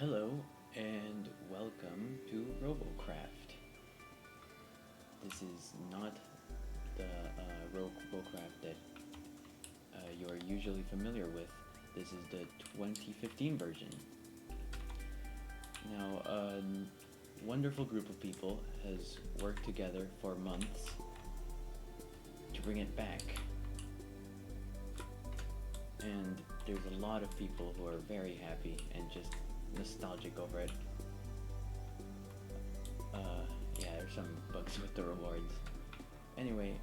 Hello and welcome to Robocraft. This is not the Robocraft that you are usually familiar with. This is the 2015 version. Now, a wonderful group of people has worked together for months to bring it back. And there's a lot of people who are very happy and just nostalgic over it. Yeah, there's some bugs with the rewards. Anyway,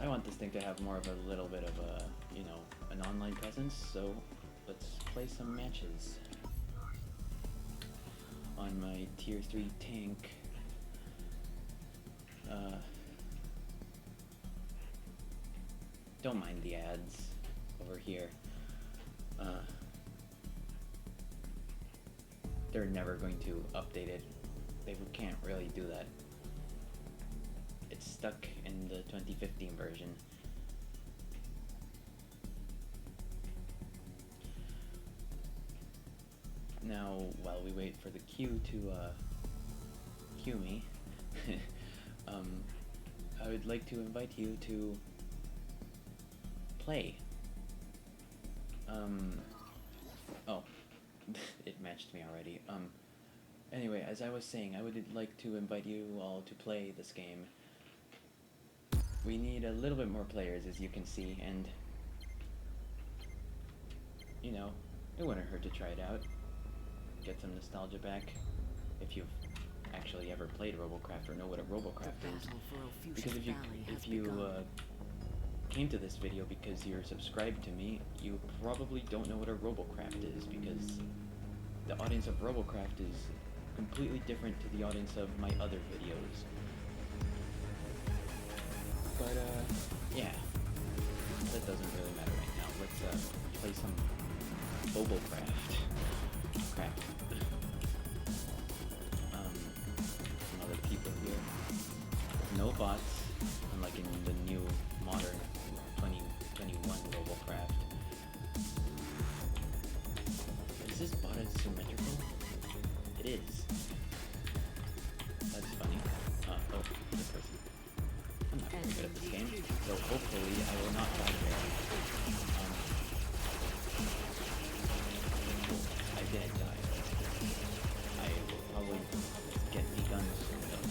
I want this thing to have more of a little bit of a, an online presence, so let's play some matches. On my tier 3 tank, don't mind the ads over here. They're never going to update it. They can't really do that. It's stuck in the 2015 version. Now, while we wait for the queue to queue me, I would like to invite you to play. Oh, it matched me already. Anyway, as I was saying, I would like to invite you all to play this game. We need a little bit more players, as you can see, and, it wouldn't hurt to try it out. Get some nostalgia back, if you've actually ever played Robocraft or know what a Robocraft is. Because if you came to this video because you're subscribed to me, you probably don't know what a Robocraft is, because the audience of Robocraft is completely different to the audience of my other videos. But yeah, that doesn't really matter right now. Let's play some Robocraft. Craft. Some other people here. No bots, unlike in the new modern 2021 Robocraft. Is this bot as symmetrical? It is. That's funny. Oh, the person. I'm not very good at this game, so hopefully I will not die here. I didn't die. I will probably get begun soon though.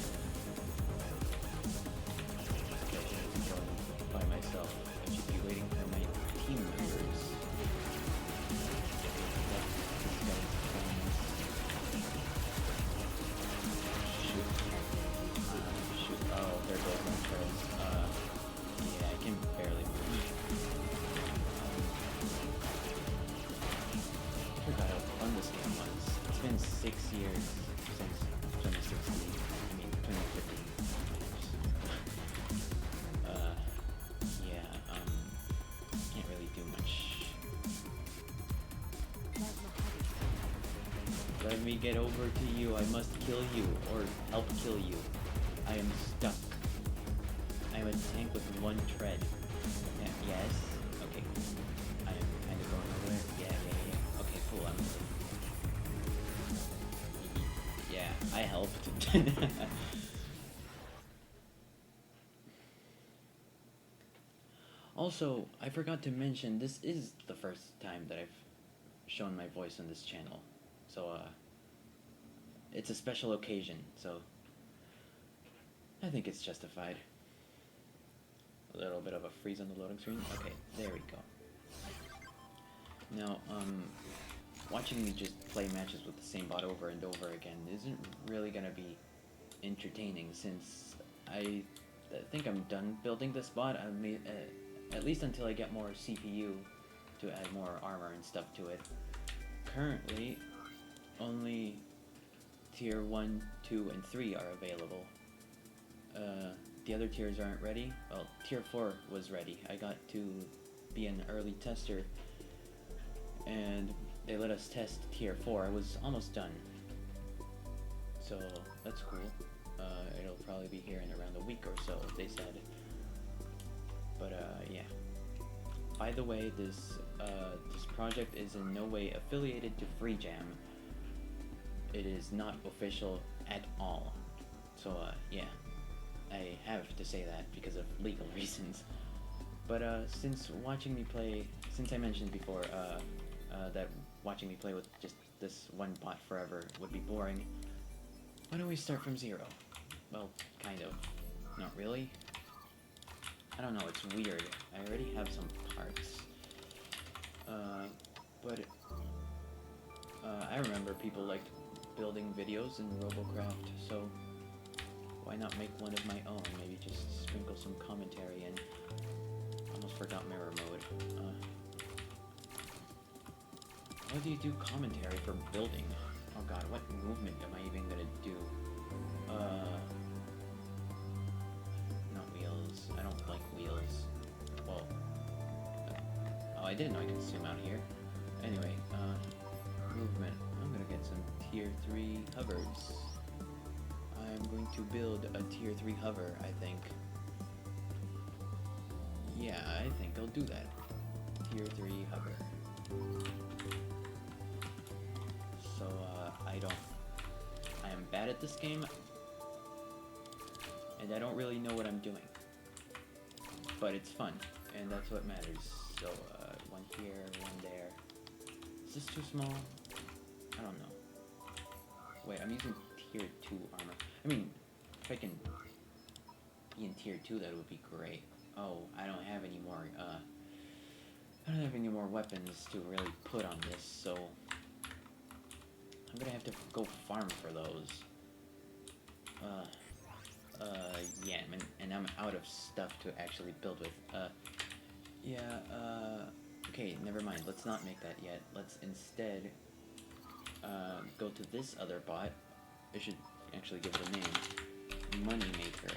Okay, I shouldn't be going by myself. I should be waiting for my team members. Shoot. Oh, there goes my trails. Yeah, I can barely move. I forgot how fun this game was. It's been 6 years since 2016. I mean, 2015. Yeah, can't really do much. Let me get over to you. I must kill you, or help kill you. I am stuck. I am a tank with one tread. Yeah, yes? Okay. I am kind of going over there. Yeah. Okay, cool. Yeah, I helped. Also, I forgot to mention, this is the first time that I've shown my voice on this channel. So, it's a special occasion, so I think it's justified. A little bit of a freeze on the loading screen. Okay, there we go. Now, watching me just play matches with the same bot over and over again isn't really gonna be entertaining, since I think I'm done building this bot. I mean, at least until I get more CPU to add more armor and stuff to it. Currently, only tier 1, 2, and 3 are available. The other tiers aren't ready. Well, tier 4 was ready. I got to be an early tester, and they let us test tier 4. I was almost done. So, that's cool. It'll probably be here in around a week or so, they said. But, yeah. By the way, this this project is in no way affiliated to Freejam. It is not official at all. So, yeah. I have to say that because of legal reasons. But, since I mentioned before, that watching me play with just this one bot forever would be boring, why don't we start from zero? Well, kind of. Not really. I don't know, it's weird. I already have some parts. But I remember people liked building videos in Robocraft, so why not make one of my own? Maybe just sprinkle some commentary in. Almost forgot mirror mode. How do you do commentary for building? Oh god, what movement am I even gonna do? Not wheels. I don't like wheels. Well, oh, I didn't know I could zoom out here. Anyway, movement. I'm gonna get some tier 3 hovers. I'm going to build a tier 3 hover, I think. Yeah, I think I'll do that. Tier 3 hover. So, I am bad at this game, and I don't really know what I'm doing. But it's fun, and that's what matters. So, one here, one there. Is this too small? I don't know. Wait, I'm using tier 2 armor. I mean, if I can be in tier 2, that would be great. Oh, I don't have any more, I don't have any more weapons to really put on this, so I'm gonna have to go farm for those. Yeah, and I'm out of stuff to actually build with. Okay, never mind. Let's not make that yet. Let's instead, go to this other bot. I should actually give it a name. Moneymaker.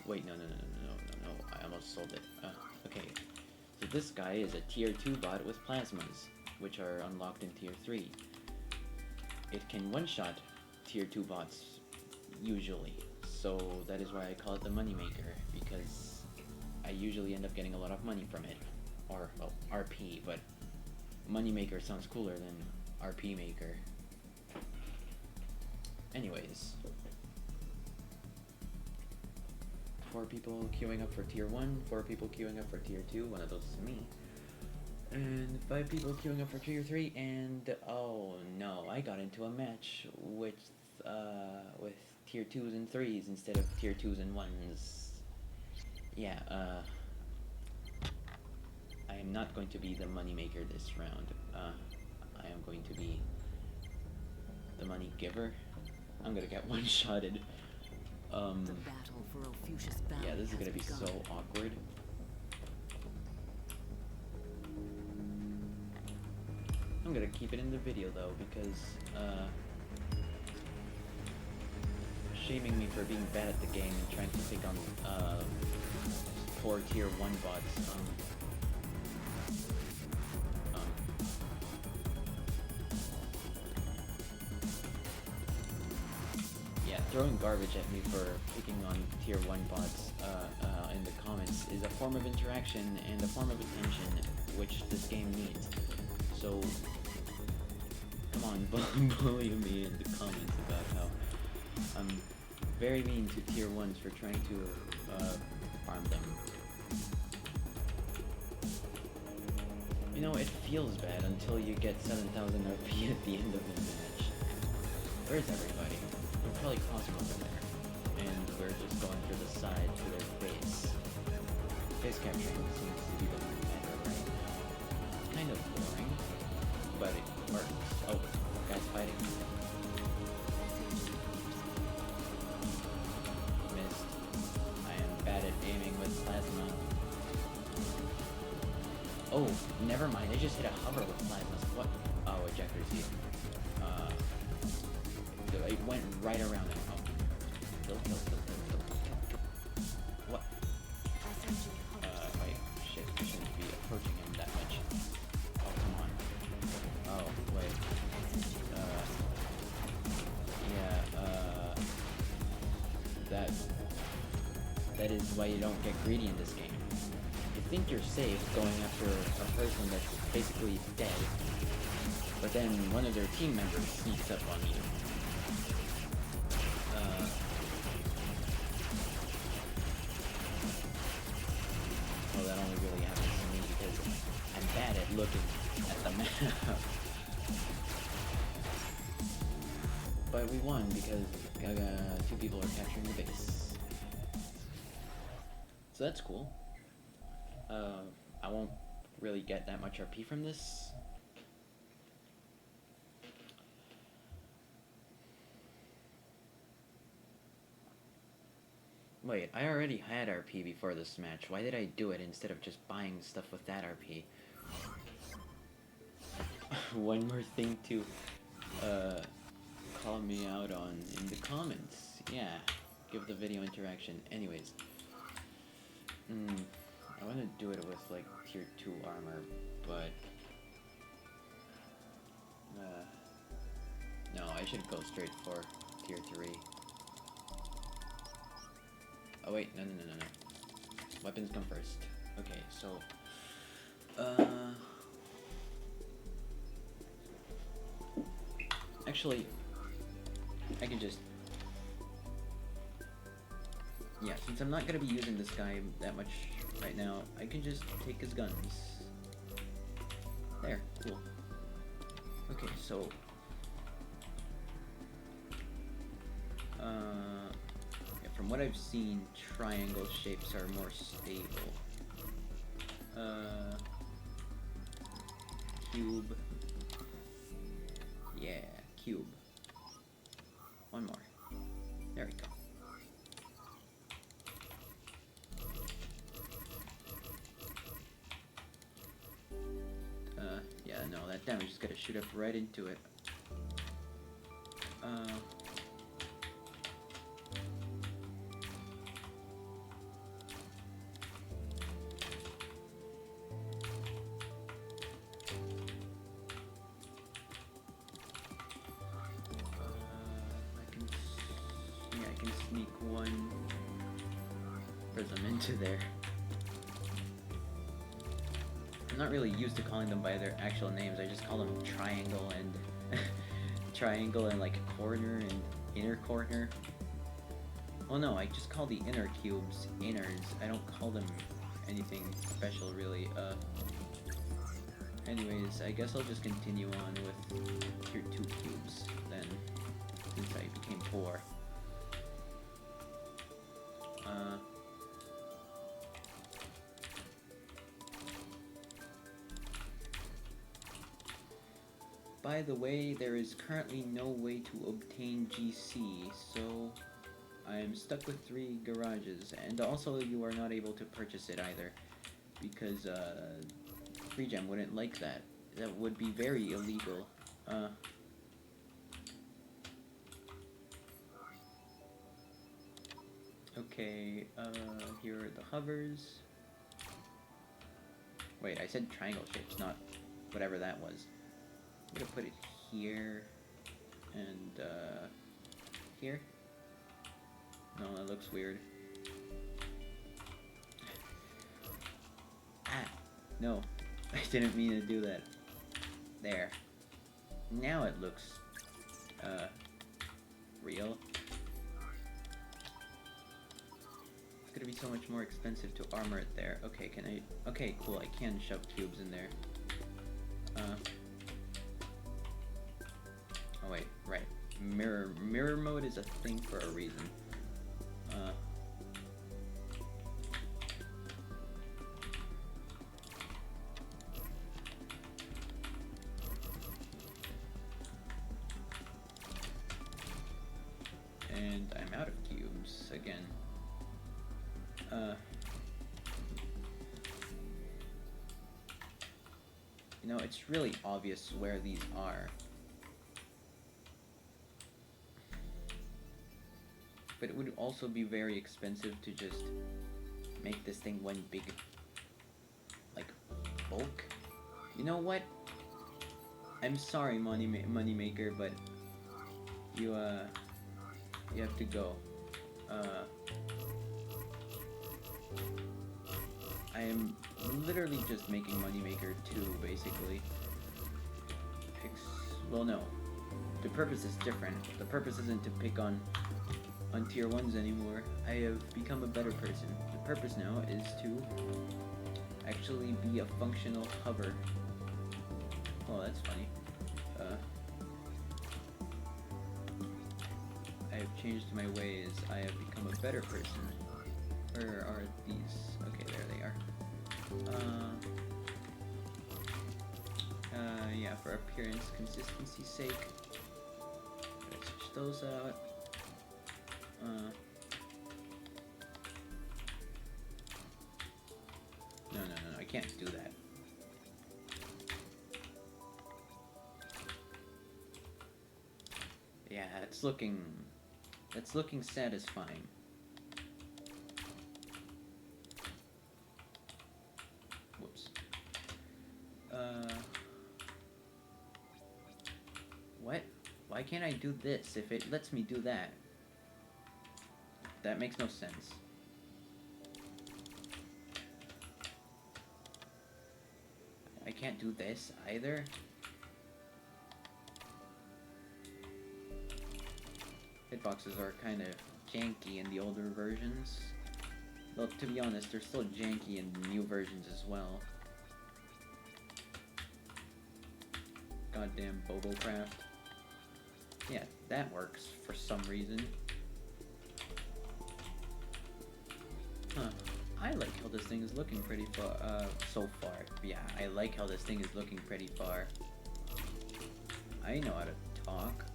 Wait, no. I almost sold it. Okay. So this guy is a tier 2 bot with plasmas, which are unlocked in tier 3. It can one-shot tier 2 bots, usually. So that is why I call it the Moneymaker, because I usually end up getting a lot of money from it. Or, well, RP, but Moneymaker sounds cooler than RP Maker. Anyways. 4 people queuing up for tier 1, 4 people queuing up for tier 2, one of those is me. And 5 people queuing up for tier 3, and oh no, I got into a match with tier 2s and 3s instead of tier 2s and 1s. Yeah, I am not going to be the moneymaker this round. I am going to be the money giver. I'm gonna get one-shotted. The battle for Ophusius Valley yeah, this is gonna be begun. so awkward. I'm gonna keep it in the video though, because shaming me for being bad at the game and trying to take on poor tier 1 bots. Yeah, throwing garbage at me for picking on tier 1 bots in the comments is a form of interaction and a form of attention which this game needs. So, come on, bully me in the comments about how I'm very mean to tier 1s for trying to farm them. You know, it feels bad until you get 7,000 RP at the end of the match. Where's everybody? They're probably crossing over there. And we're just going for the side to their base. Base capturing seems to be the matter right now. It's kind of boring, but it works. Oh, guys fighting. Missed. I am bad at aiming with plasma. Oh, never mind. I just hit a hover with plasmas. What? Oh, ejector's here. It went right around it. Oh. Kill. What? Wait. Shit. I shouldn't be approaching him that much. Oh, come on. Oh, wait. That is why you don't get greedy in this game. If think you're safe going after a person that's basically dead, but then one of their team members sneaks up on you. Well, that only really happens to me because I'm bad at looking at the map. But we won because 2 people are capturing the base. So that's cool. I won't really get that much RP from this. Wait, I already had RP before this match. Why did I do it instead of just buying stuff with that RP? One more thing to call me out on in the comments. Yeah, give the video interaction. Anyways, I want to do it with like tier 2 armor, but no, I should go straight for tier 3. Oh wait, no. Weapons come first. Okay, so actually, I can just, yeah, since I'm not gonna be using this guy that much right now, I can just take his guns. There, cool. Okay, so yeah, from what I've seen, triangle shapes are more stable. Cube. Yeah, cube. One more. There we go. Yeah, no, that damage is gonna shoot up right into it. I can sneak one prism into there. I'm not really used to calling them by their actual names. I just call them triangle and triangle and like corner and inner corner. Well, no, I just call the inner cubes innards. I don't call them anything special, really. Anyways, I guess I'll just continue on with tier 2 cubes then, since I became 4. By the way, there is currently no way to obtain GC, so I'm stuck with 3 garages, and also you are not able to purchase it either, because Freejam wouldn't like that. That would be very illegal. Okay, here are the hovers. Wait, I said triangle shapes, not whatever that was. I'm gonna put it here and here. No, that looks weird. Ah, no, I didn't mean to do that. There. Now it looks real. It's gonna be so much more expensive to armor it there. Okay, can I? Okay, cool. I can shove cubes in there. Oh wait, right. Mirror mode is a thing for a reason. And I'm out of cubes again. You know, it's really obvious where these are. But it would also be very expensive to just make this thing one big, like, bulk. You know what? I'm sorry, Moneymaker, but you have to go. I am literally just making Moneymaker 2, basically. Well, no. The purpose is different. The purpose isn't to pick on tier 1s anymore. I have become a better person. The purpose now is to actually be a functional hover. Oh, that's funny. I have changed my ways. I have become a better person. Where are these? Okay, there they are. Yeah, for appearance consistency's sake. Let's switch those out. No, I can't do that. Yeah, it's looking satisfying. Whoops. What? Why can't I do this if it lets me do that? That makes no sense. I can't do this either? Hitboxes are kind of janky in the older versions. Well, to be honest, they're still janky in the new versions as well. Goddamn Robocraft. Yeah, that works for some reason. Huh. I like how this thing is looking pretty far, so far. Yeah, I like how this thing is looking pretty far. I know how to talk.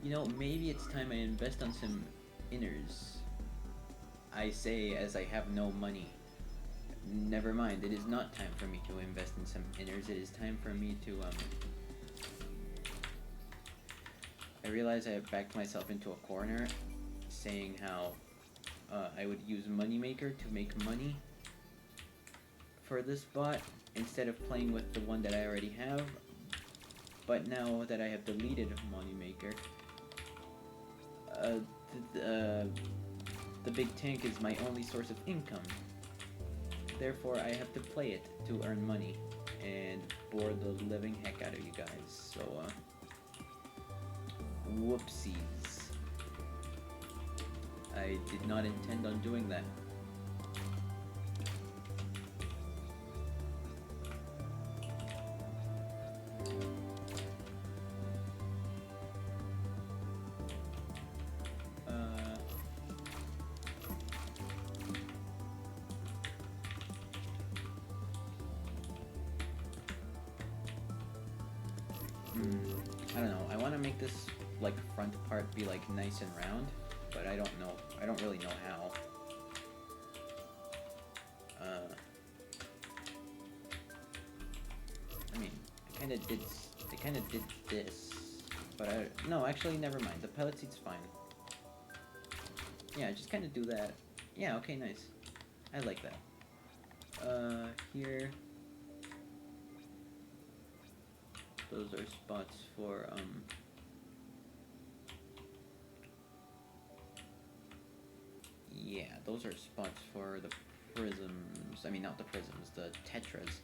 You know, maybe it's time I invest on some inners. I say as I have no money. Never mind, it is not time for me to invest in some inners. It is time for me to, I realize I have backed myself into a corner saying how I would use Moneymaker to make money for this bot instead of playing with the one that I already have. But now that I have deleted Moneymaker, the big tank is my only source of income. Therefore, I have to play it to earn money and bore the living heck out of you guys. So, whoopsies. I did not intend on doing that. I don't know. I want to make this like front part be like nice and round, but I don't know. I don't really know how. I mean, I kind of did this, but no, actually, never mind. The pellet seat's fine. Yeah, just kind of do that. Yeah, okay, nice. I like that. Here. Those are spots for, yeah, those are spots for the prisms. I mean, not the prisms, the tetras.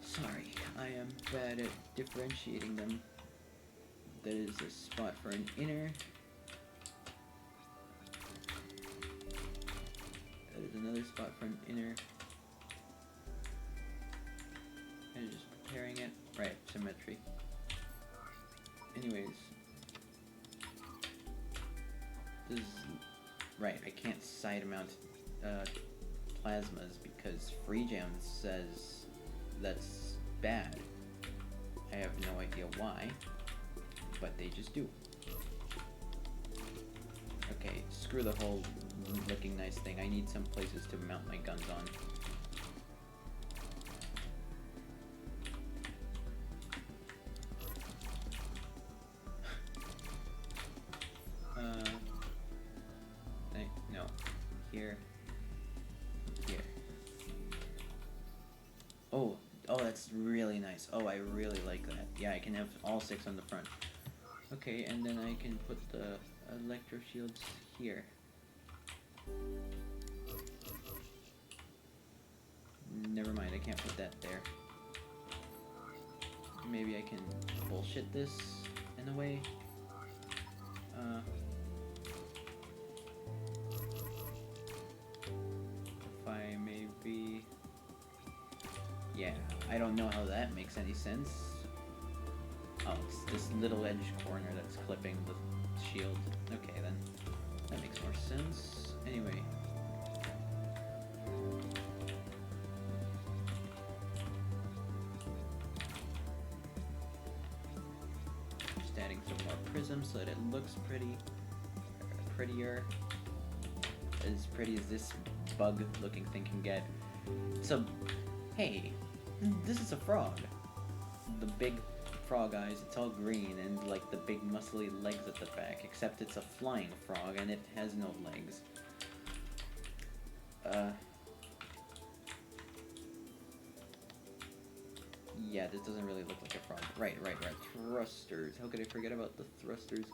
Sorry, I am bad at differentiating them. That is a spot for an inner. That is another spot for an inner. And just preparing it. Right, symmetry. Anyways. This is... Right, I can't side mount plasmas because Freejam says that's bad. I have no idea why, but they just do. Okay, screw the whole looking nice thing. I need some places to mount my guns on. No. Here. Here. Oh, that's really nice. Oh, I really like that. Yeah, I can have all 6 on the front. Okay, and then I can put the electro shields here. Never mind, I can't put that there. Maybe I can bullshit this in a way. If I maybe... Yeah, I don't know how that makes any sense. Oh, it's this little edge corner that's clipping the shield. Okay, then. That makes more sense. Anyway. Just adding some more prisms so that it looks prettier. As pretty as this bug-looking thing can get. So, hey, this is a frog. The big frog eyes, it's all green, and like the big muscly legs at the back, except it's a flying frog and it has no legs. Yeah, this doesn't really look like a frog. Right. Thrusters. How could I forget about the thrusters?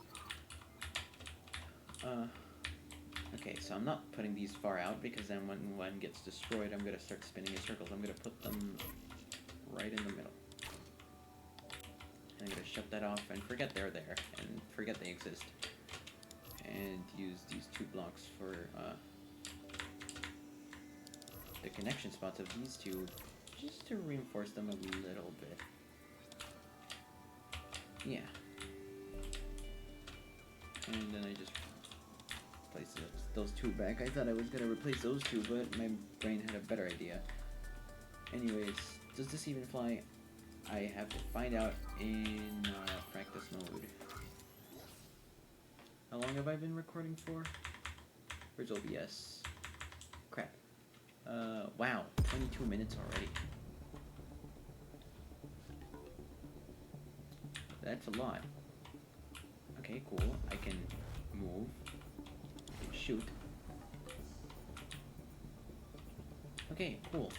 Okay, so I'm not putting these far out because then when one gets destroyed, I'm gonna start spinning in circles. I'm gonna put them right in the middle. I'm gonna shut that off and forget they're there, and forget they exist. And use these 2 blocks for the connection spots of these two, just to reinforce them a little bit. Yeah. And then I just place those 2 back. I thought I was gonna replace those 2, but my brain had a better idea. Anyways, does this even fly? I have to find out in practice mode. How long have I been recording for? Where's OBS? Crap. Wow, 22 minutes already. That's a lot. Okay, cool. I can move. I can shoot. Okay, cool.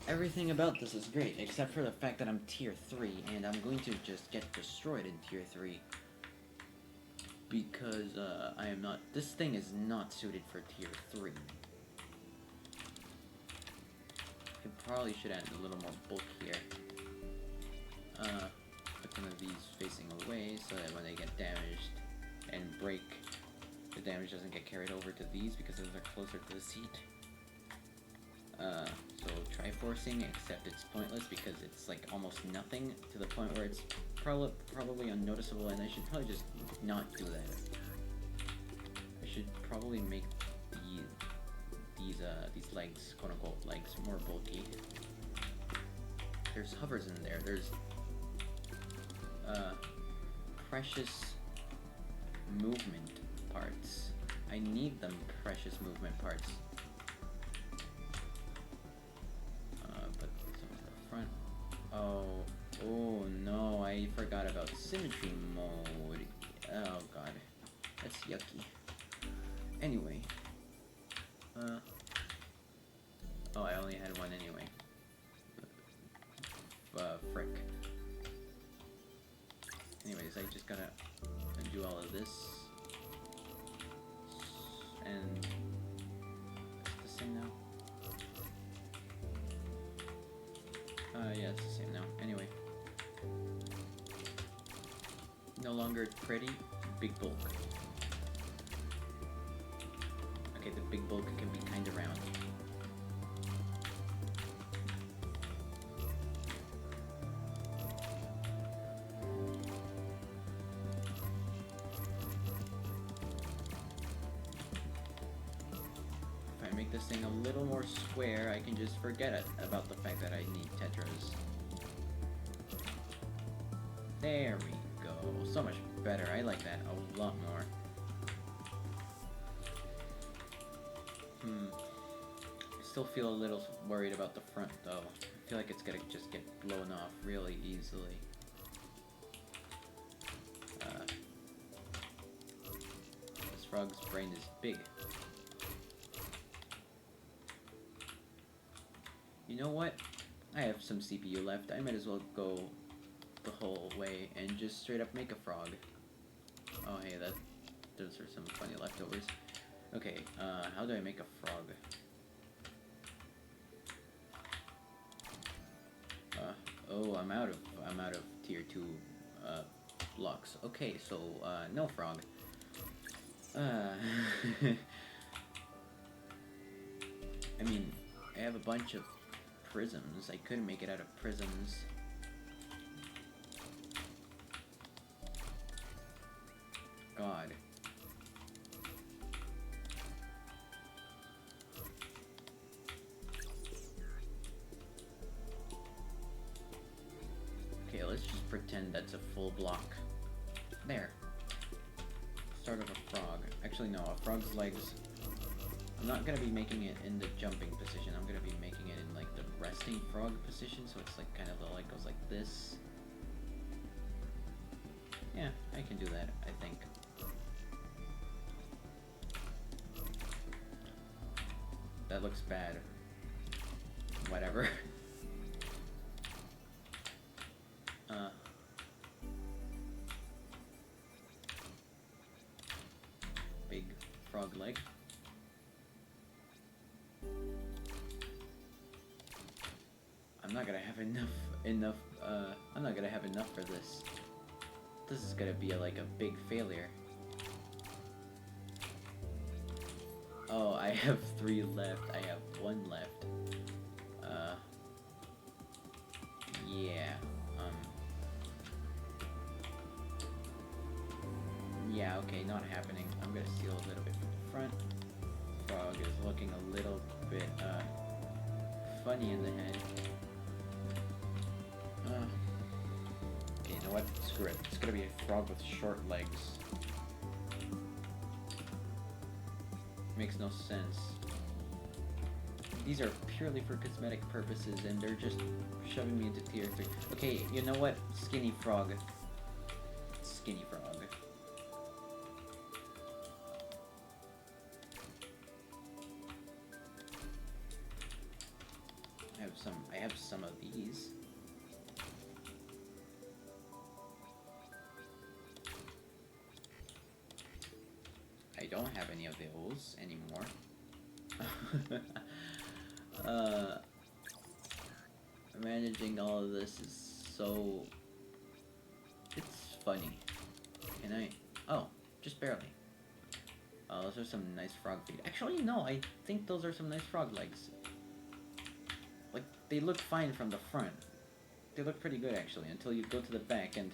Everything about this is great, except for the fact that I'm tier 3, and I'm going to just get destroyed in tier 3. Because, I am not... This thing is not suited for tier 3. I probably should add a little more bulk here. Put some of these facing away, so that when they get damaged and break, the damage doesn't get carried over to these, because those are closer to the seat. So Triforcing, except it's pointless because it's like almost nothing, to the point where it's probably unnoticeable, and I should probably just not do that. I should probably make these legs, quote unquote legs, more bulky. There's hovers in there. There's precious movement parts. I need them precious movement parts. Oh no, I forgot about symmetry mode. Oh god, that's yucky. Anyway. Oh, I only had one anyway. Frick. Anyways, I just gotta undo all of this. And it's the same now. Yeah, it's the same now. Anyway. No longer pretty, big bulk. Okay, the big bulk can be kinda round. If I make this thing a little more square, I can just forget it about the fact that I need tetras. There we go. So much better. I like that a lot more. Still feel a little worried about the front though. I feel like it's gonna just get blown off really easily. This frog's brain is big. You know what? I have some CPU left. I might as well go the whole way and just straight up make a frog. Oh, hey, those are some funny leftovers. Okay, how do I make a frog? Oh, I'm out of tier 2 blocks. Okay, so no frog. I mean, I have a bunch of prisms. I could make it out of prisms. God. Okay, let's just pretend that's a full block. There. Start of a frog. Actually, no, a frog's legs. I'm not gonna be making it in the jumping position. I'm gonna be making it in like the resting frog position, so it's like kind of the leg goes like this. Yeah, I can do that, I think. That looks bad. Whatever. Big frog leg. I'm not gonna have enough, I'm not gonna have enough for this. This is gonna be like a big failure. Oh, I have 3 left. I have 1 left. Yeah. Yeah, okay, not happening. I'm gonna steal a little bit from the front. Frog is looking a little bit, funny in the head. Okay, you know what? Screw it. It's gonna be a frog with short legs. Makes no sense. These are purely for cosmetic purposes, and they're just shoving me into tier 3. Okay, you know what? Skinny frog. Skinny frog. I have some of these. I don't have any of those anymore. Managing all of this is so... It's funny. Can I... Oh, just barely. Those are some nice frog feet. Actually, no, I think those are some nice frog legs. Like, they look fine from the front. They look pretty good, actually, until you go to the back and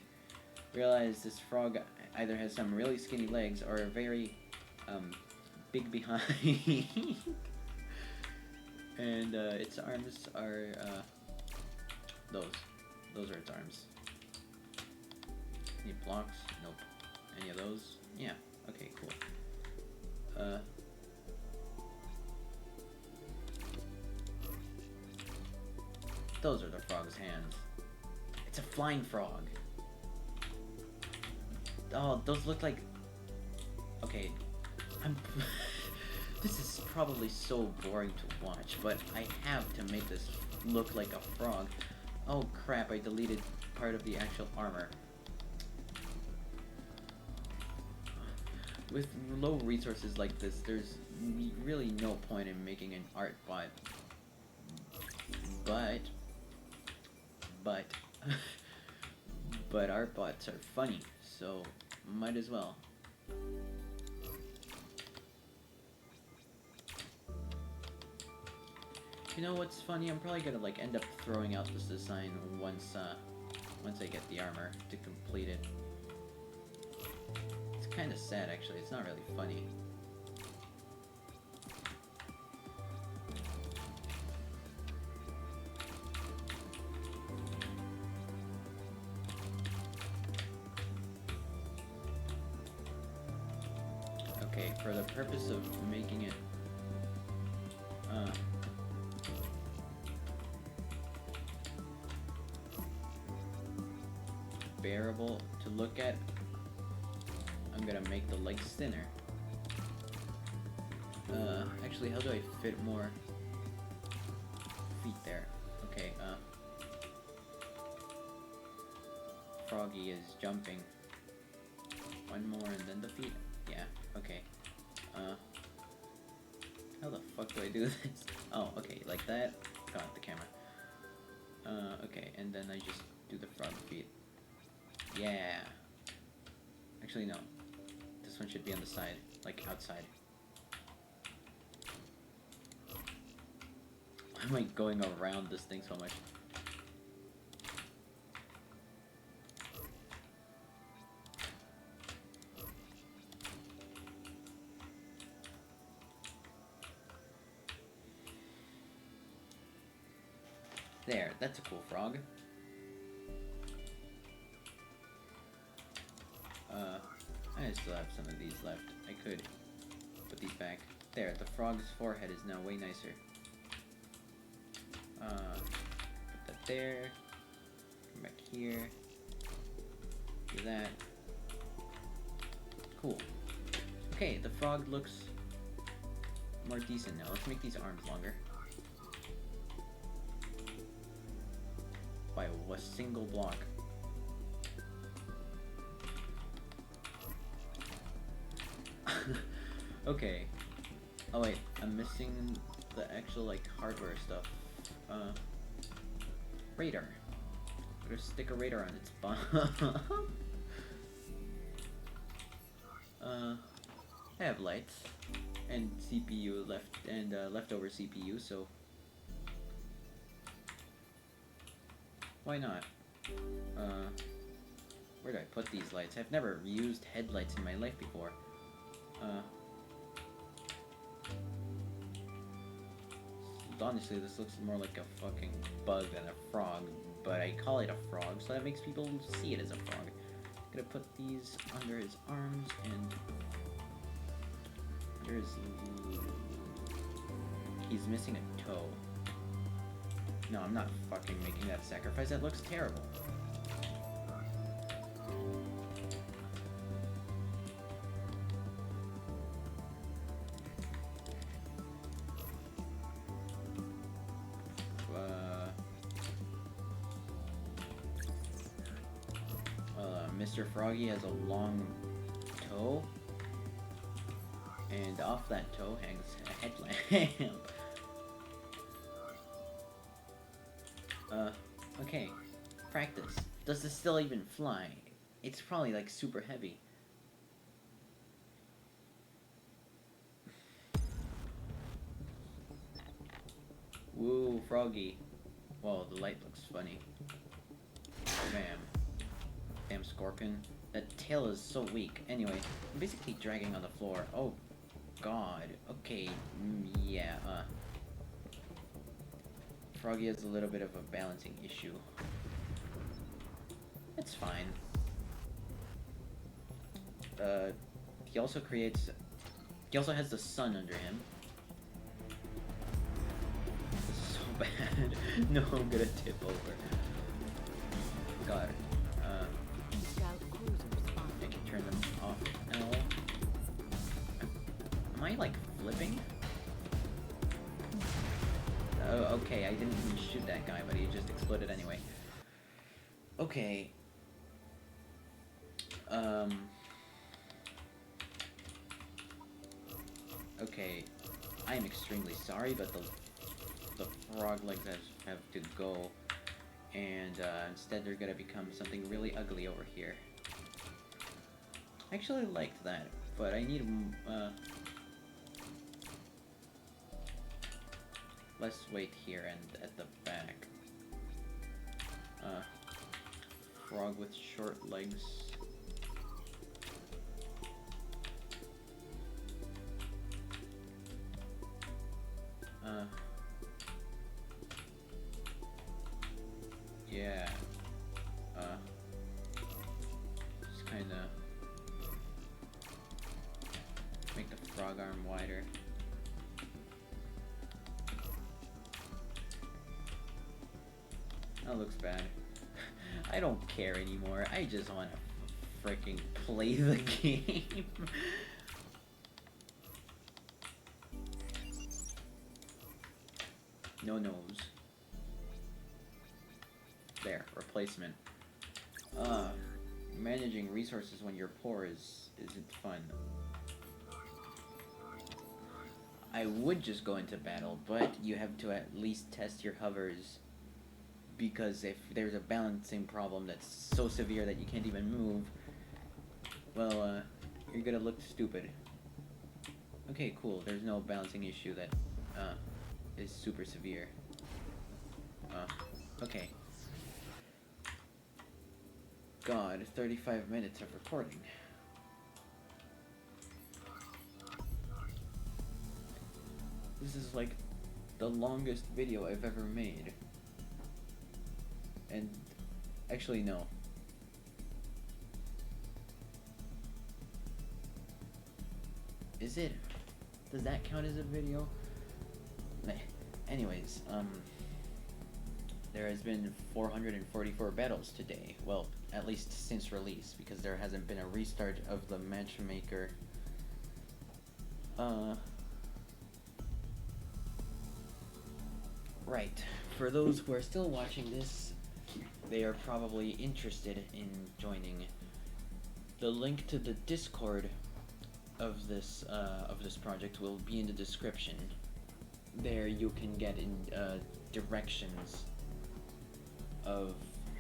realize this frog either has some really skinny legs or a very, big behind. And, its arms are, those are its arms. Any blocks? Nope. Any of those? Yeah. Okay, cool. Those are the frog's hands. It's a flying frog. Oh, those look like... Okay. This is probably so boring to watch, but I have to make this look like a frog. Oh crap, I deleted part of the actual armor. With low resources like this, there's really no point in making an art bot. But art bots are funny, so might as well. You know what's funny? I'm probably gonna like end up throwing out this design once I get the armor to complete it. It's kind of sad, actually. It's not really funny. Okay, for the purpose of making it bearable to look at, I'm gonna make the legs thinner. Actually, how do I fit more feet there? Okay, Froggy is jumping. One more and then the feet? Yeah, okay. How the fuck do I do this? Oh, okay, like that. Got the camera. Okay, and then I just do the frog feet. Yeah. Actually, no. This one should be on the side, like outside. Why am I going around this thing so much? There, that's a cool frog. I still have some of these left. I could put these back. There, the frog's forehead is now way nicer. Put that there. Come back here. Do that. Cool. Okay, the frog looks more decent now. Let's make these arms longer. By a single block. Okay. Oh wait, I'm missing the actual like hardware stuff. Radar. Better stick a radar on its bum. I have lights and CPU left and leftover CPU, so why not? Where do I put these lights? I've never used headlights in my life before. Honestly, this looks more like a fucking bug than a frog, but I call it a frog, so that makes people see it as a frog. I'm gonna put these under his arms and under his... He's missing a toe. No, I'm not fucking making that sacrifice. That looks terrible. Mr. Froggy has a long toe, and off that toe hangs a headlamp. Okay. Practice. Does this still even fly? It's probably like super heavy. Woo, Froggy. Whoa, the light looks funny. Bam. Damn scorpion. That tail is so weak. Anyway, I'm basically dragging on the floor. Oh, God. Okay, yeah, Froggy has a little bit of a balancing issue. It's fine. He also has the sun under him. This is so bad. No, I'm gonna tip over. God. I can turn them off now. Am I, like, flipping? Oh, okay, I didn't even shoot that guy, but he just exploded anyway. Okay. Okay. I am extremely sorry, but the frog legs have to go. And, instead they're gonna become something really ugly over here. I actually liked that, but I need, less weight here and at the back. Frog with short legs. Yeah. Just kinda make the frog arm wider. That looks bad. I don't care anymore. I just want to freaking play the game. No nose. There, replacement. managing resources when you're poor isn't fun. I would just go into battle, but you have to at least test your hovers, because if there's a balancing problem that's so severe that you can't even move, well, you're gonna look stupid. Okay, cool. There's no balancing issue that is super severe. Okay. God, 35 minutes of recording. This is like the longest video I've ever made. And actually, no. Is it? Does that count as a video? Anyways, there has been 444 battles today. Well, at least since release, because there hasn't been a restart of the matchmaker. Right. For those who are still watching this, they are probably interested in joining. The link to the Discord of this project will be in the description. There you can get in directions of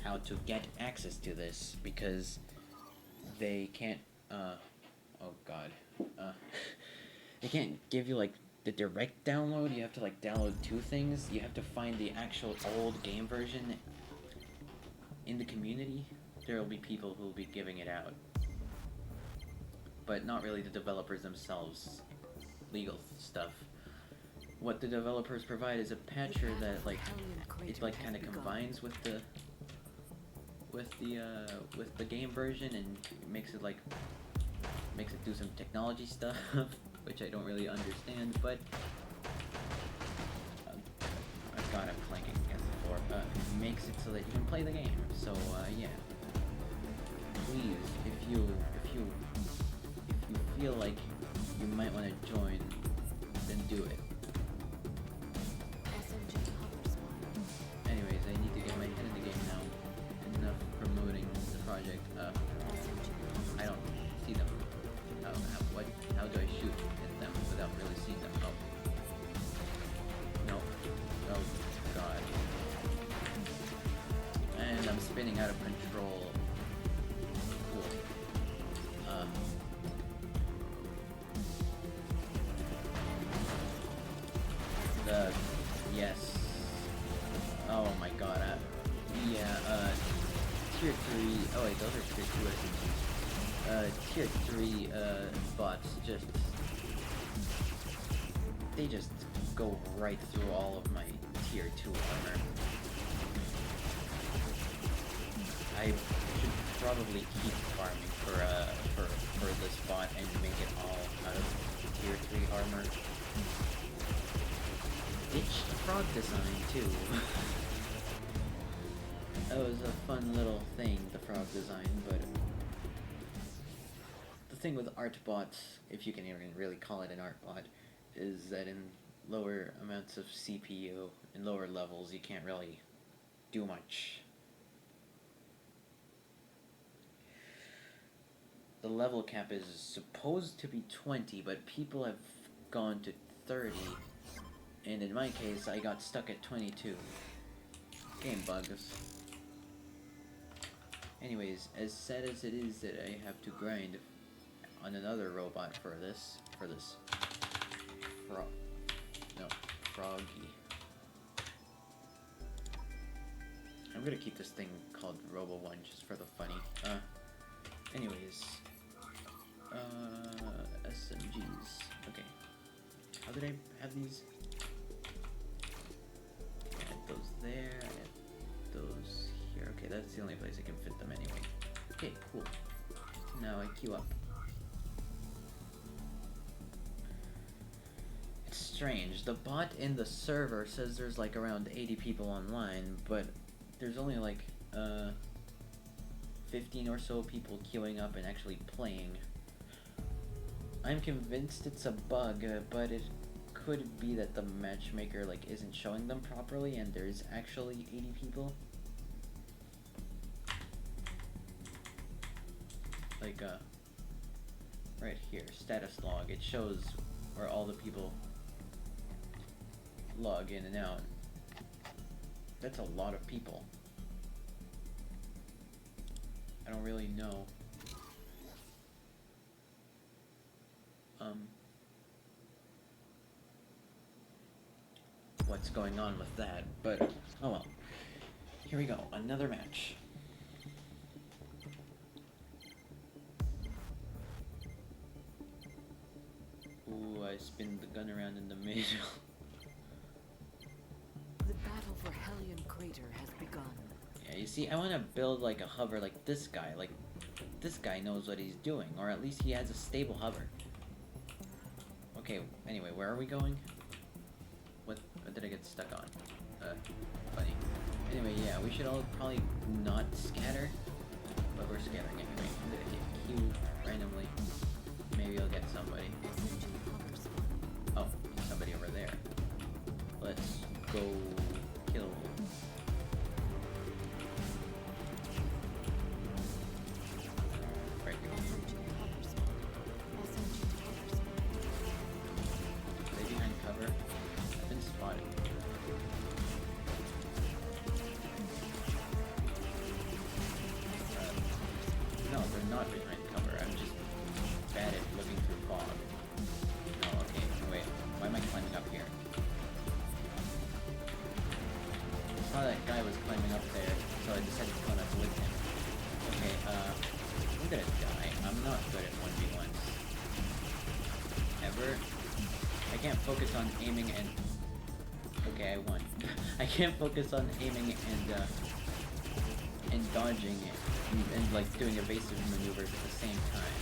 how to get access to this, because they can't oh god, they can't give you like the direct download. You have to like download two things. You have to find the actual old game version in the community. There will be people who will be giving it out, but not really the developers themselves. Legal stuff. What the developers provide is a patcher that like it like kind of combines with the game version and makes it do some technology stuff, which I don't really understand, but I've got it clanking against the floor. It makes it so that you can play the game. So yeah, please, if you feel like you might want to join, then do it. Anyways, I need to get my head in the game now. Enough promoting the project. I don't see them. How do I shoot at them without really seeing them? Oh. No. Oh god. And I'm spinning out of control. Cool. Yes. Oh my god. Tier 3. Oh wait, those are tier 2 SMGs. Tier 3 bots they just go right through all of my tier 2 armor. I should probably keep farming for this bot and make it all out of tier 3 armor. Ditch the frog design too. That was a fun little thing, the frog design, but the thing with art bots, if you can even really call it an art bot, is that in lower amounts of CPU, in lower levels, you can't really do much. The level cap is supposed to be 20, but people have gone to 30, and in my case, I got stuck at 22. Game bugs. Anyways, as sad as it is that I have to grind on another robot for this froggy. I'm gonna keep this thing called Robo 1 just for the funny. Anyways, SMGs. Okay. How did I have these? I had those there, I had those here. Okay, that's the only place I can fit them anyway. Okay, cool. Now I queue up. It's strange. The bot in the server says there's like around 80 people online, but there's only like 15 or so people queuing up and actually playing. I'm convinced it's a bug, but it could be that the matchmaker like isn't showing them properly and there's actually 80 people. like right here, status log. It shows where all the people log in and out. That's a lot of people. I don't really know. What's going on with that, but oh well. Here we go, another match. Ooh, I spin the gun around in the middle. The battle for Hellion Crater has begun. Yeah, you see, I want to build like a hover like this guy. Like, this guy knows what he's doing, or at least he has a stable hover. Okay, anyway, where are we going? What did I get stuck on? Funny. Anyway, yeah, we should all probably not scatter, but we're scattering anyway. I'm gonna hit Q randomly. Maybe I'll get somebody. Oh, somebody over there. Let's go kill. Right here. Are they behind cover? I've been spotted. No, they're not behind cover. I'm just bad at looking through fog. No, okay, wait. Why am I climbing up here? I saw that guy was climbing up there, so I decided to climb up with him. Okay, I'm gonna die. I'm not good at 1v1s. Ever. I can't focus on aiming and... Okay, I won. I can't focus on aiming and dodging it. And like doing evasive maneuvers at the same time.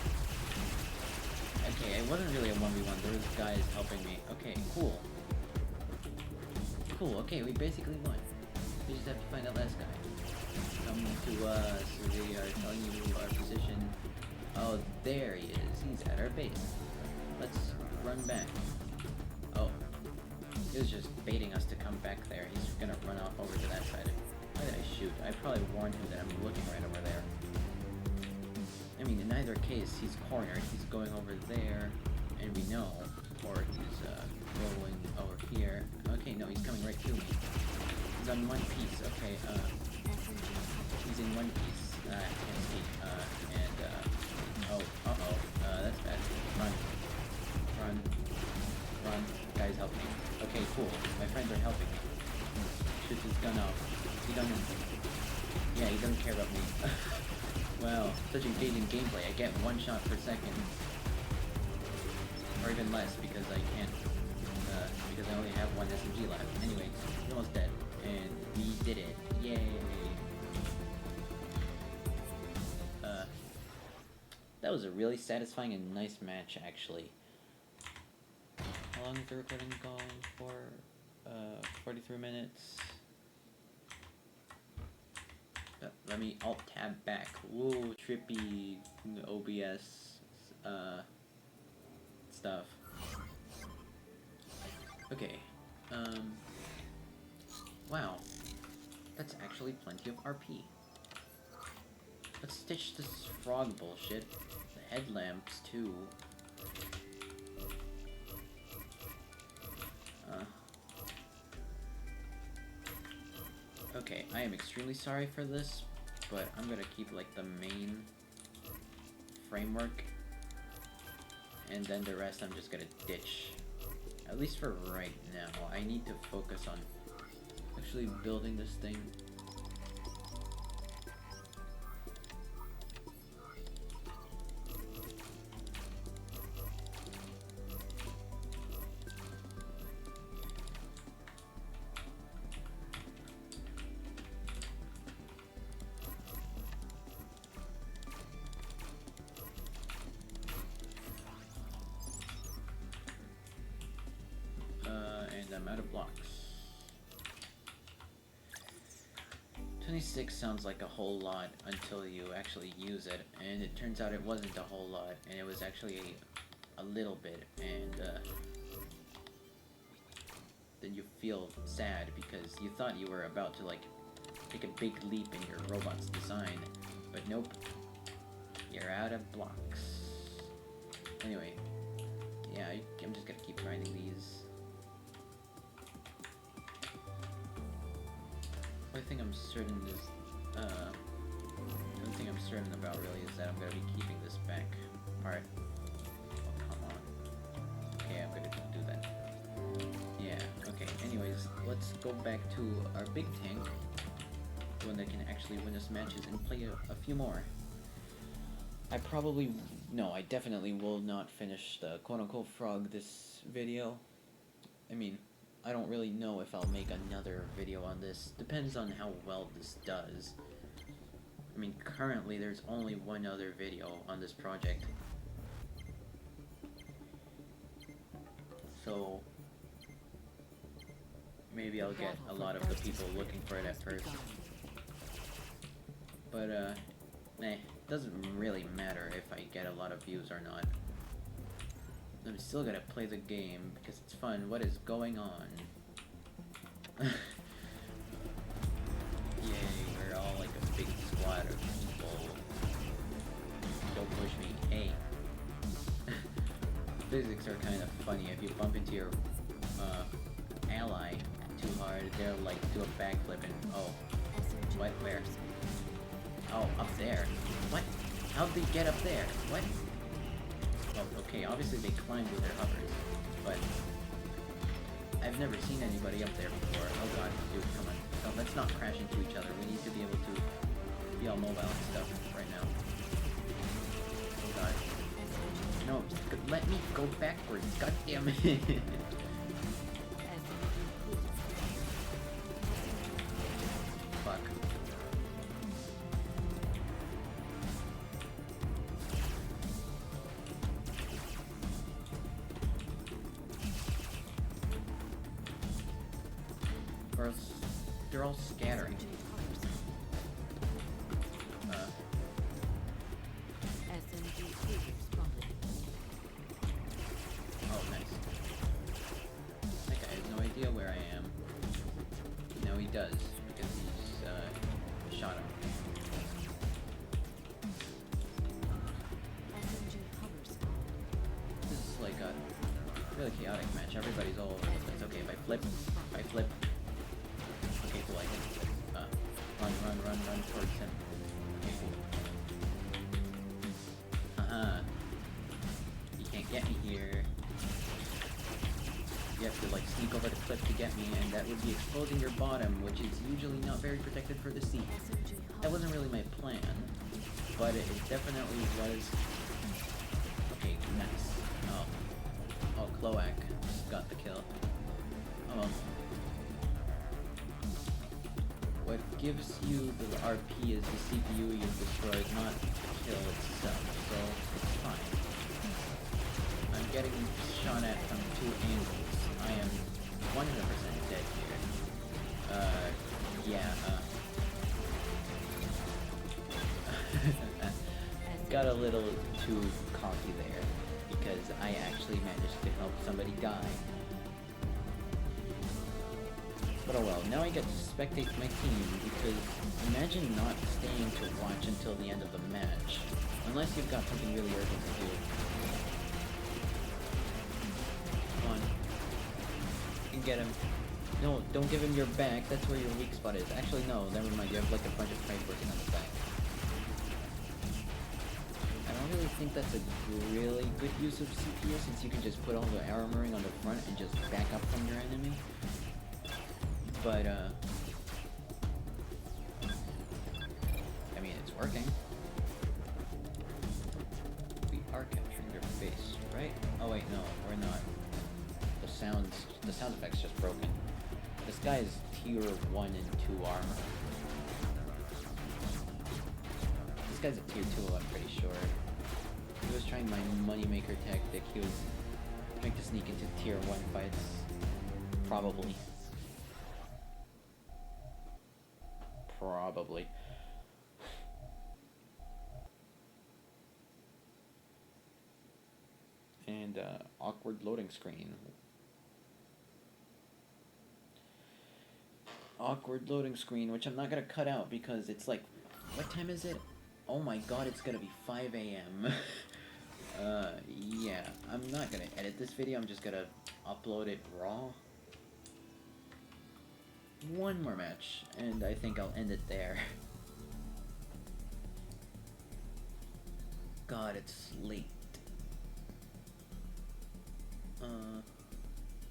Okay, it wasn't really a 1v1, there was guys helping me. Okay, cool. Cool, okay, we basically won. We just have to find that last guy. Come to us, we are telling you our position. Oh, there he is, he's at our base. Let's run back. Oh, he was just baiting us to come back there. He's gonna run off over to that side. Why did I shoot? I probably warned him that I'm looking right over there. I mean, in either case, he's cornered. He's going over there, and we know. Or he's rolling over here. Okay, no, he's coming right to me. He's on one piece. Okay, he's in one piece. I can't see. Oh, uh-oh. That's bad. Run. Run. Run. Guys, help me. Okay, cool. My friends are helping me. Shoots his gun off. He doesn't... Yeah, he doesn't care about me. Wow, such engaging gameplay. I get 1 shot per second. Or even less, because I can't... because I only have 1 SMG left. Anyway, he's almost dead. And we did it. Yay! That was a really satisfying and nice match, actually. How long is the recording going for? 43 minutes. Let me alt-tab back. Whoa, trippy OBS stuff. Okay. Wow. That's actually plenty of RP. Let's stitch this frog bullshit. The headlamps, too. Okay, I am extremely sorry for this, but I'm gonna keep like the main framework, and then the rest I'm just gonna ditch. At least for right now. I need to focus on actually building this thing. And I'm out of blocks. 26 sounds like a whole lot until you actually use it, and it turns out it wasn't a whole lot, and it was actually a little bit, and then you feel sad because you thought you were about to like take a big leap in your robot's design, but nope. You're out of blocks. Anyway, yeah, I'm just gonna keep grinding these. Only thing I'm certain is, the only thing I'm certain about really is that I'm gonna be keeping this back part. Oh, come on. Okay, I'm gonna do that. Yeah, okay, anyways, let's go back to our big tank. The one that can actually win us matches and play a few more. I definitely will not finish the quote-unquote frog this video. I mean, I don't really know if I'll make another video on this. Depends on how well this does. I mean, currently there's only one other video on this project. So, maybe I'll get a lot of the people looking for it at first. But, doesn't really matter if I get a lot of views or not. I'm still gonna play the game because it's fun. What is going on? Yay, we're all like a big squad of people. Don't push me. Hey. Physics are kind of funny. If you bump into your ally too hard, they'll like do a backflip and oh. What? Where? Oh, up there. What? How'd they get up there? What? Oh, okay, obviously they climbed with their hovers, but I've never seen anybody up there before. Oh god, dude, come on. No, let's not crash into each other. We need to be able to be all mobile and stuff right now. Oh god. No, let me go backwards. God damn it. Fuck. They're all scattering. Oh, nice. That guy has no idea where I am. Now he does, because he's, shot him. This is like a really chaotic match. Everybody's all over the place. Okay, if I flip. Okay, cool, I can run towards him. Okay, cool. You can't get me here. You have to like sneak over the cliff to get me, and that would be exposing your bottom, which is usually not very protected for the sea. That wasn't really my plan, but it definitely was. Okay, nice. Oh, Cloak got the kill. Oh well. What gives you the RP is the CPU you've destroyed, not the kill itself, so it's fine. I'm getting shot at from two angles. I am 100% dead here. Got a little too cocky there, because I actually managed to help somebody die. But oh well, now I get to spectate my team, because imagine not staying to watch until the end of the match, unless you've got something really urgent to do. Come on. You can get him. No, don't give him your back, that's where your weak spot is. Actually no, never mind, you have like a bunch of frames working on the back. I don't really think that's a really good use of CPU, since you can just put all the armoring on the front and just back up from your enemy. But, I mean, it's working. We are capturing their face, right? Oh wait, no, we're not. The sound effect's just broken. This guy is tier 1 and 2 armor. This guy's a tier 2, I'm pretty sure. He was trying my moneymaker tactic. He was trying to sneak into tier 1 fights. Probably. And awkward loading screen. Awkward loading screen, which I'm not gonna cut out because it's like, what time is it? Oh my god, it's gonna be 5 a.m. Yeah, I'm not gonna edit this video, I'm just gonna upload it raw. One more match, and I think I'll end it there. God, it's late.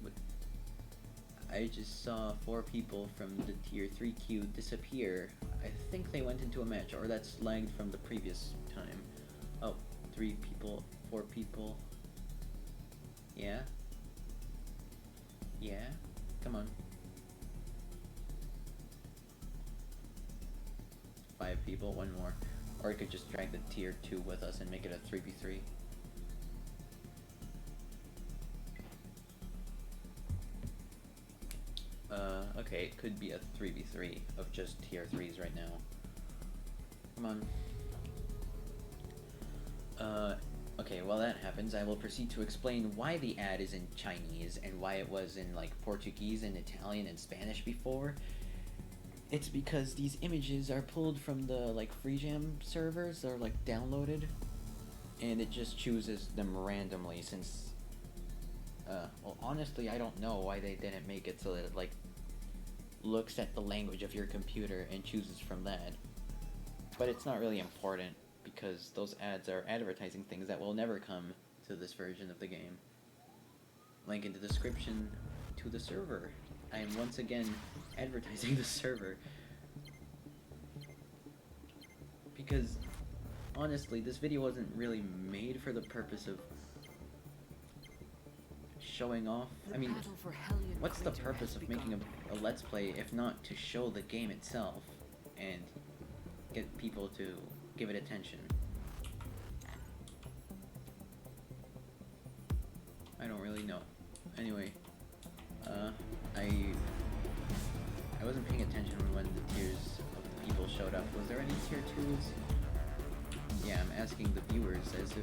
But I just saw 4 people from the tier 3 queue disappear. I think they went into a match, or that's lagged from the previous time. Oh, 3 people, 4 people. Yeah? Yeah? Come on. 5 people, 1 more. Or I could just drag the tier 2 with us and make it a 3v3. Okay, it could be a 3v3 of just tier 3s right now. Come on. Okay, while that happens, I will proceed to explain why the ad is in Chinese and why it was in, like, Portuguese and Italian and Spanish before. It's because these images are pulled from the, like, Freejam servers, they're, like, downloaded, and it just chooses them randomly since, well, honestly, I don't know why they didn't make it so that it, like, looks at the language of your computer and chooses from that. But it's not really important, because those ads are advertising things that will never come to this version of the game. Link in the description to the server. I am once again advertising the server. Because, honestly, this video wasn't really made for the purpose of showing off. I mean, what's the purpose of making a Let's Play if not to show the game itself and get people to give it attention? I don't really know. Anyway, I wasn't paying attention when the tiers of the people showed up. Was there any tier 2s? Yeah, I'm asking the viewers as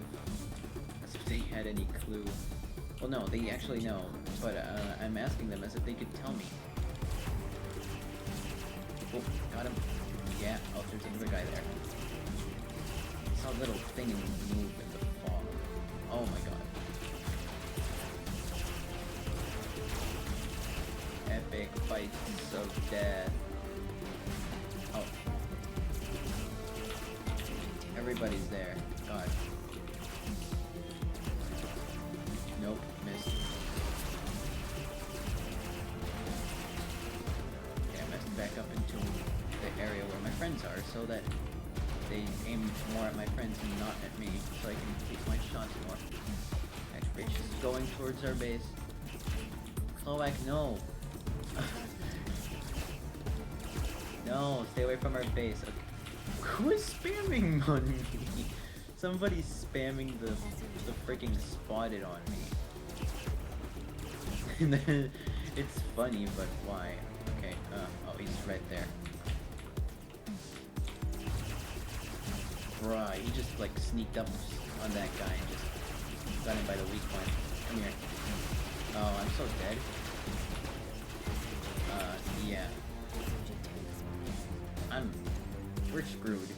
if they had any clue. Well, no, they actually know, but I'm asking them as if they could tell me. Oh, got him. Yeah, oh, there's another guy there. I saw a little thing move in the fog. Oh my god. Epic fights of death. Oh. Everybody's there. God. Nope, missed. Okay, I messed back up into the area where my friends are so that they aim more at my friends and not at me, so I can take my shots more. Next bitch is going towards our base. Cloak, no! No, stay away from our base. Okay. Who is spamming on me? Somebody's spamming the freaking spotted on me. And then it's funny, but why? Okay, oh, he's right there. Bruh, he just like sneaked up on that guy and just got him by the weak point. Come here. Oh, I'm so dead. Yeah. We're screwed.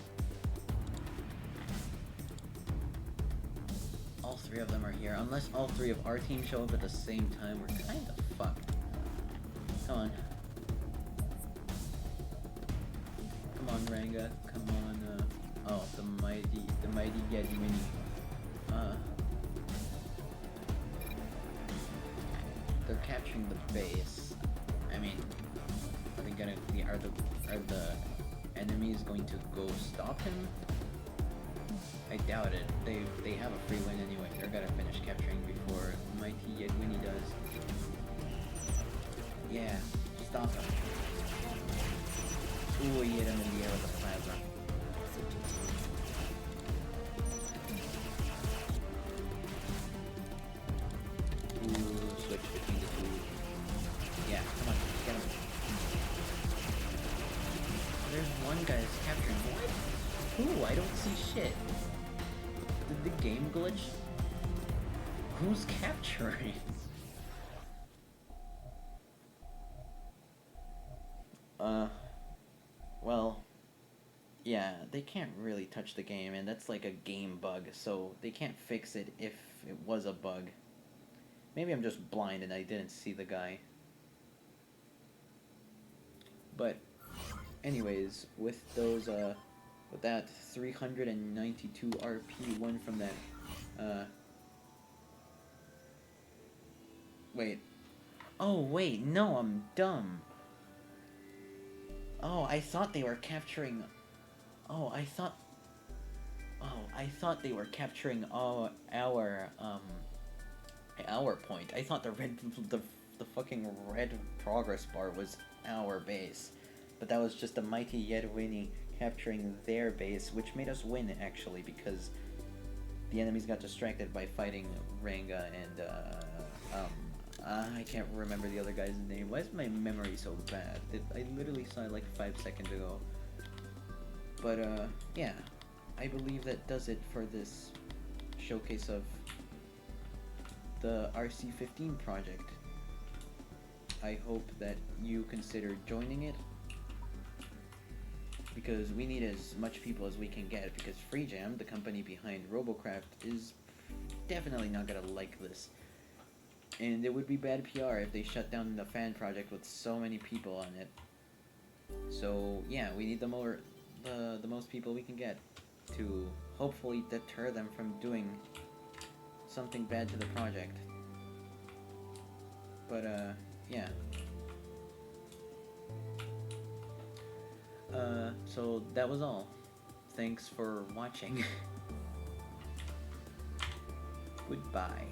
All 3 of them are here. Unless all 3 of our team show up at the same time, we're kind of fucked. Come on. Come on, Ranga. Come on, oh, the mighty Yeti Mini. They're capturing the base. I mean, are the enemies going to go stop him? I doubt it. They have a free win anyway. They're gonna finish capturing before Mighty Yedwini does. Yeah, stop him. Ooh, he hit him in the air with the plasma. Ooh, switch between the 2. Yeah, come on, get him. There's one guy that's capturing. What? Ooh, I don't see shit. Did the game glitch? Who's capturing? Well, yeah, they can't really touch the game, and that's like a game bug, so they can't fix it if it was a bug. Maybe I'm just blind and I didn't see the guy. But anyways, with with that 392 RP one from that, wait. Oh, wait, no, I'm dumb. Oh, I thought they were capturing, oh, I thought they were capturing our point. I thought the fucking red progress bar was our base. But that was just the mighty Yerwini capturing their base, which made us win, actually, because the enemies got distracted by fighting Ranga and, I can't remember the other guy's name. Why is my memory so bad? I literally saw it like 5 seconds ago. But, yeah. I believe that does it for this showcase of the RC15 project. I hope that you consider joining it, because we need as much people as we can get, because Freejam, the company behind Robocraft, is definitely not gonna like this. And it would be bad PR if they shut down the fan project with so many people on it. So yeah, we need the most people we can get to hopefully deter them from doing something bad to the project. But yeah. So that was all. Thanks for watching. Goodbye.